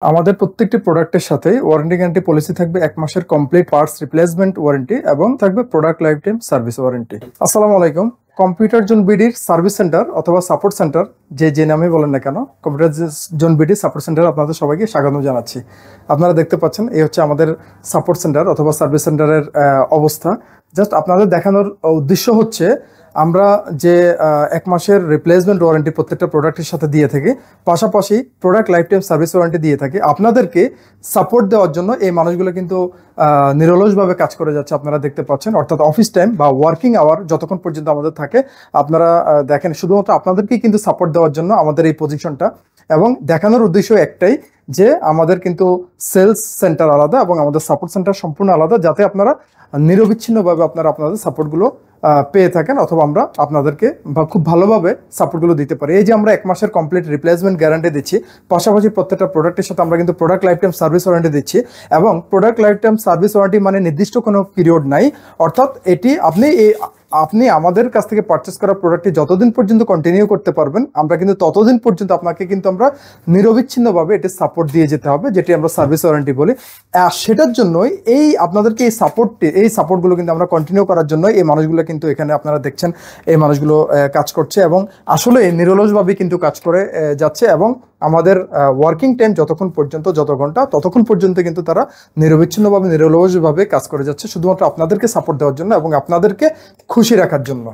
আমাদের প্রত্যেকটি প্রোডাক্টের সাথে ওয়ারেন্টি গ্যারান্টি পলিসি থাকবে 1 মাসের কমপ্লিট পার্টস রিপ্লেসমেন্ট ওয়ারেন্টি এবং থাকবে product life time service warranty. আসসালামু আলাইকুম। কম্পিউটার জোন বিডির সার্ভিস সেন্টার অথবা সাপোর্ট সেন্টার যে নামে বলেন না কেন, কম্পিউটার জোন বিডির সাপোর্ট সেন্টার আপনাদের সবাইকে স্বাগত জানাচ্ছি। আপনারা দেখতে পাচ্ছেন এই হচ্ছে আমাদের সাপোর্ট সেন্টার অথবা সার্ভিস সেন্টারের অবস্থা। জাস্ট আপনাদের দেখানোর উদ্দেশ্য হচ্ছে আমরা যে 1 মাসের রিপ্লেসমেন্ট ওয়ারেন্টি প্রত্যেকটা প্রোডাক্টের সাথে দিয়ে থাকি, পাশাপাশি product life time service warranty দিয়ে থাকি। আপনাদেরকে সাপোর্ট দেওয়ার জন্য এই মানুষগুলো কিন্তু নিরলসভাবে কাজ করে যাচ্ছে, আপনারা দেখতে পাচ্ছেন। অর্থাৎ অফিস টাইম বা ওয়ার্কিং আওয়ার যতক্ষণ পর্যন্ত আমাদের থাকে, আপনারা দেখেন শুধুমাত্র আপনাদেরকেই কিন্তু সাপোর্ট দেওয়ার জন্য আমাদের এই পজিশনটা। এবং দেখানোর উদ্দেশ্য একটাই যে আমাদের কিন্তু সেলস সেন্টার আলাদা এবং আমাদের সাপোর্ট সেন্টার সম্পূর্ণ আলাদা, যাতে আপনারা নিরবিচ্ছিন্নভাবে আপনাদের সাপোর্টগুলো পেয়ে থাকেন অথবা আমরা আপনাদেরকে খুব ভালোভাবে সাপোর্টগুলো দিতে পারি। এই যে আমরা 1 মাসের কমপ্লিট রিপ্লেসমেন্ট গ্যারান্টি দিচ্ছি, পাশাপাশি প্রত্যেকটা প্রোডাক্টের সাথে আমরা কিন্তু product life time service warranty দিচ্ছি। এবং product life time service warranty মানে নির্দিষ্ট কোনো পিরিয়ড নাই, অর্থাৎ এটি আপনি আমাদের কাছ থেকে পারচেস করা প্রোডাক্টটি যতদিন পর্যন্ত কন্টিনিউ করতে পারবেন, আমরা কিন্তু ততদিন পর্যন্ত আপনাকে কিন্তু আমরা নিরবিচ্ছিন্নভাবে এটি সাপোর্ট দিয়ে যেতে হবে, যেটি আমরা সার্ভিস ওয়ারেন্টি বলি। সেটার জন্যই আপনাদেরকে এই সাপোর্টগুলো কিন্তু আমরা কন্টিনিউ করার জন্য এই মানুষগুলো কিন্তু এখানে আপনারা দেখছেন এই মানুষগুলো কাজ করছে এবং আসলে নিরলসভাবে কিন্তু কাজ করে যাচ্ছে। এবং আমাদের ওয়ার্কিং টাইম যত ঘন্টা ততক্ষণ পর্যন্ত কিন্তু তারা নিরলসভাবে কাজ করে যাচ্ছে, শুধুমাত্র আপনাদেরকে সাপোর্ট দেওয়ার জন্য এবং আপনাদেরকে খুশি রাখার জন্য।